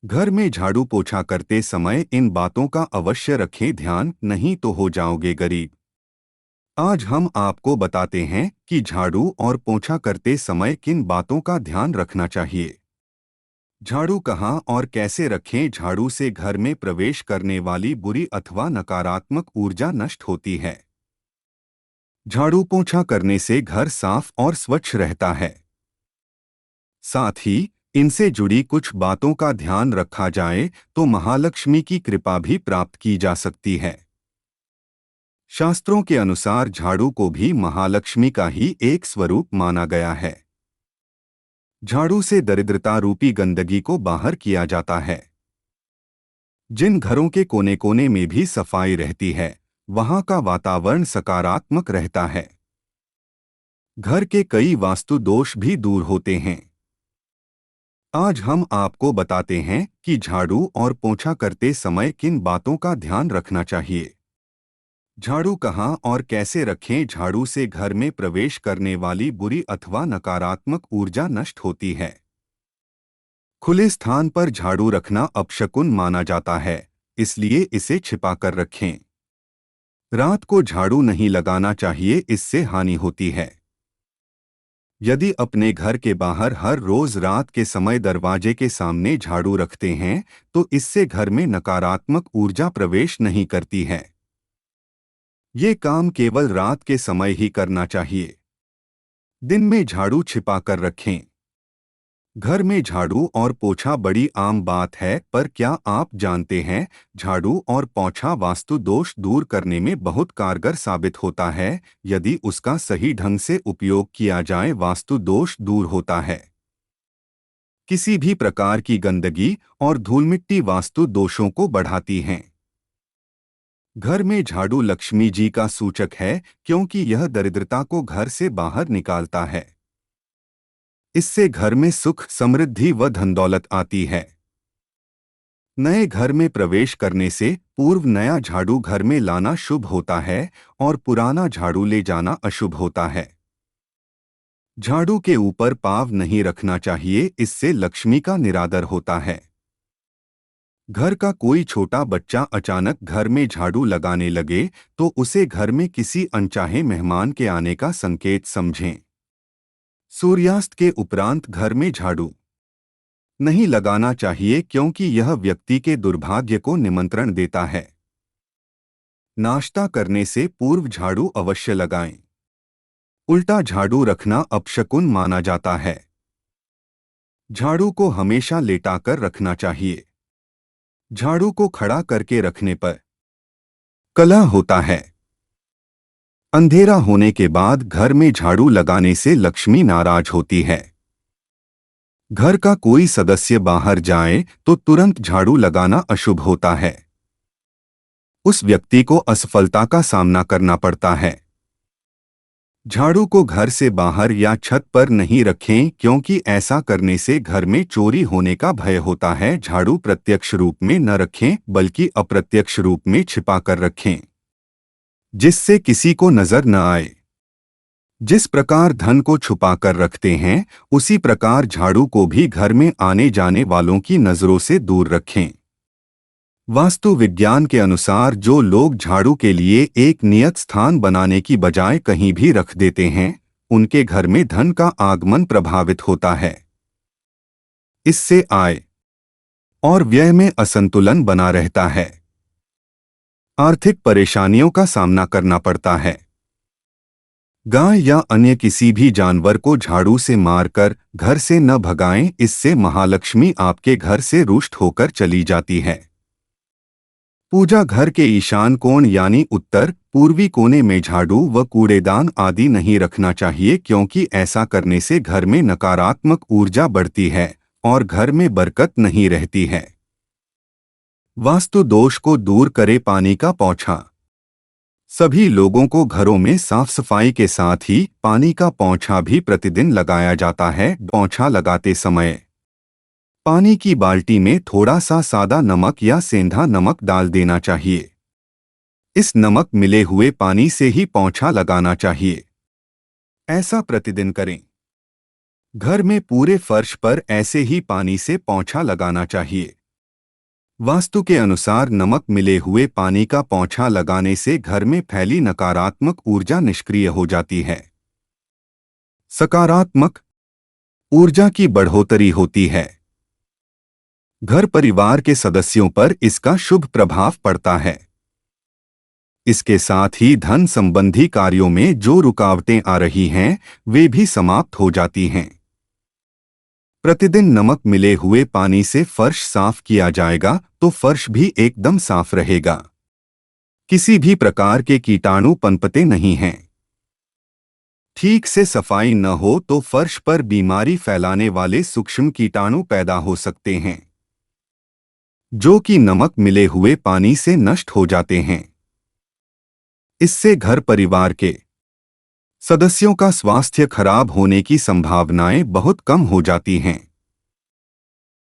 घर में झाड़ू पोछा करते समय इन बातों का अवश्य रखें ध्यान, नहीं तो हो जाओगे गरीब। आज हम आपको बताते हैं कि झाड़ू और पोछा करते समय किन बातों का ध्यान रखना चाहिए। झाड़ू कहाँ और कैसे रखें। झाड़ू से घर में प्रवेश करने वाली बुरी अथवा नकारात्मक ऊर्जा नष्ट होती है। झाड़ू पोछा करने से घर साफ और स्वच्छ रहता है। साथ ही इनसे जुड़ी कुछ बातों का ध्यान रखा जाए तो महालक्ष्मी की कृपा भी प्राप्त की जा सकती है। शास्त्रों के अनुसार झाड़ू को भी महालक्ष्मी का ही एक स्वरूप माना गया है। झाड़ू से दरिद्रता रूपी गंदगी को बाहर किया जाता है। जिन घरों के कोने कोने में भी सफाई रहती है, वहां का वातावरण सकारात्मक रहता है। घर के कई वास्तु दोष भी दूर होते हैं। आज हम आपको बताते हैं कि झाड़ू और पोंछा करते समय किन बातों का ध्यान रखना चाहिए। झाड़ू कहाँ और कैसे रखें। झाड़ू से घर में प्रवेश करने वाली बुरी अथवा नकारात्मक ऊर्जा नष्ट होती है। खुले स्थान पर झाड़ू रखना अपशकुन माना जाता है, इसलिए इसे छिपा कर रखें। रात को झाड़ू नहीं लगाना चाहिए, इससे हानि होती है। यदि अपने घर के बाहर हर रोज रात के समय दरवाजे के सामने झाड़ू रखते हैं तो इससे घर में नकारात्मक ऊर्जा प्रवेश नहीं करती है। ये काम केवल रात के समय ही करना चाहिए। दिन में झाड़ू छिपा कर रखें। घर में झाड़ू और पोछा बड़ी आम बात है, पर क्या आप जानते हैं झाड़ू और पोछा वास्तु दोष दूर करने में बहुत कारगर साबित होता है। यदि उसका सही ढंग से उपयोग किया जाए वास्तु दोष दूर होता है। किसी भी प्रकार की गंदगी और धूल मिट्टी वास्तु दोषों को बढ़ाती हैं। घर में झाड़ू लक्ष्मी जी का सूचक है, क्योंकि यह दरिद्रता को घर से बाहर निकालता है। इससे घर में सुख, समृद्धि व धन दौलत आती है। नए घर में प्रवेश करने से पूर्व नया झाड़ू घर में लाना शुभ होता है और पुराना झाड़ू ले जाना अशुभ होता है। झाड़ू के ऊपर पाँव नहीं रखना चाहिए, इससे लक्ष्मी का निरादर होता है। घर का कोई छोटा बच्चा अचानक घर में झाड़ू लगाने लगे तो उसे घर में किसी अनचाहे मेहमान के आने का संकेत समझें। सूर्यास्त के उपरांत घर में झाड़ू नहीं लगाना चाहिए, क्योंकि यह व्यक्ति के दुर्भाग्य को निमंत्रण देता है। नाश्ता करने से पूर्व झाड़ू अवश्य लगाएं। उल्टा झाड़ू रखना अपशकुन माना जाता है। झाड़ू को हमेशा लेटाकर रखना चाहिए। झाड़ू को खड़ा करके रखने पर कलह होता है। अंधेरा होने के बाद घर में झाड़ू लगाने से लक्ष्मी नाराज होती है। घर का कोई सदस्य बाहर जाए तो तुरंत झाड़ू लगाना अशुभ होता है। उस व्यक्ति को असफलता का सामना करना पड़ता है। झाड़ू को घर से बाहर या छत पर नहीं रखें, क्योंकि ऐसा करने से घर में चोरी होने का भय होता है। झाड़ू प्रत्यक्ष रूप में न रखें, बल्कि अप्रत्यक्ष रूप में छिपा कर रखें, जिससे किसी को नजर न आए। जिस प्रकार धन को छुपा कर रखते हैं, उसी प्रकार झाड़ू को भी घर में आने जाने वालों की नजरों से दूर रखें। वास्तु विज्ञान के अनुसार जो लोग झाड़ू के लिए एक नियत स्थान बनाने की बजाय कहीं भी रख देते हैं, उनके घर में धन का आगमन प्रभावित होता है। इससे आय और व्यय में असंतुलन बना रहता है। आर्थिक परेशानियों का सामना करना पड़ता है। गाय या अन्य किसी भी जानवर को झाड़ू से मारकर घर से न भगाएं, इससे महालक्ष्मी आपके घर से रुष्ट होकर चली जाती है। पूजा घर के ईशान कोण यानी उत्तर पूर्वी कोने में झाड़ू व कूड़ेदान आदि नहीं रखना चाहिए, क्योंकि ऐसा करने से घर में नकारात्मक ऊर्जा बढ़ती है और घर में बरकत नहीं रहती है। वास्तु दोष को दूर करे पानी का पोंछा। सभी लोगों को घरों में साफ सफाई के साथ ही पानी का पोंछा भी प्रतिदिन लगाया जाता है। पोंछा लगाते समय पानी की बाल्टी में थोड़ा सा सादा नमक या सेंधा नमक डाल देना चाहिए। इस नमक मिले हुए पानी से ही पोंछा लगाना चाहिए। ऐसा प्रतिदिन करें। घर में पूरे फर्श पर ऐसे ही पानी से पोंछा लगाना चाहिए। वास्तु के अनुसार नमक मिले हुए पानी का पोंछा लगाने से घर में फैली नकारात्मक ऊर्जा निष्क्रिय हो जाती है। सकारात्मक ऊर्जा की बढ़ोतरी होती है। घर परिवार के सदस्यों पर इसका शुभ प्रभाव पड़ता है। इसके साथ ही धन संबंधी कार्यों में जो रुकावटें आ रही हैं, वे भी समाप्त हो जाती हैं। प्रतिदिन नमक मिले हुए पानी से फर्श साफ किया जाएगा तो फर्श भी एकदम साफ रहेगा। किसी भी प्रकार के कीटाणु पनपते नहीं हैं। ठीक से सफाई न हो तो फर्श पर बीमारी फैलाने वाले सूक्ष्म कीटाणु पैदा हो सकते हैं, जो कि नमक मिले हुए पानी से नष्ट हो जाते हैं। इससे घर परिवार के सदस्यों का स्वास्थ्य खराब होने की संभावनाएं बहुत कम हो जाती हैं।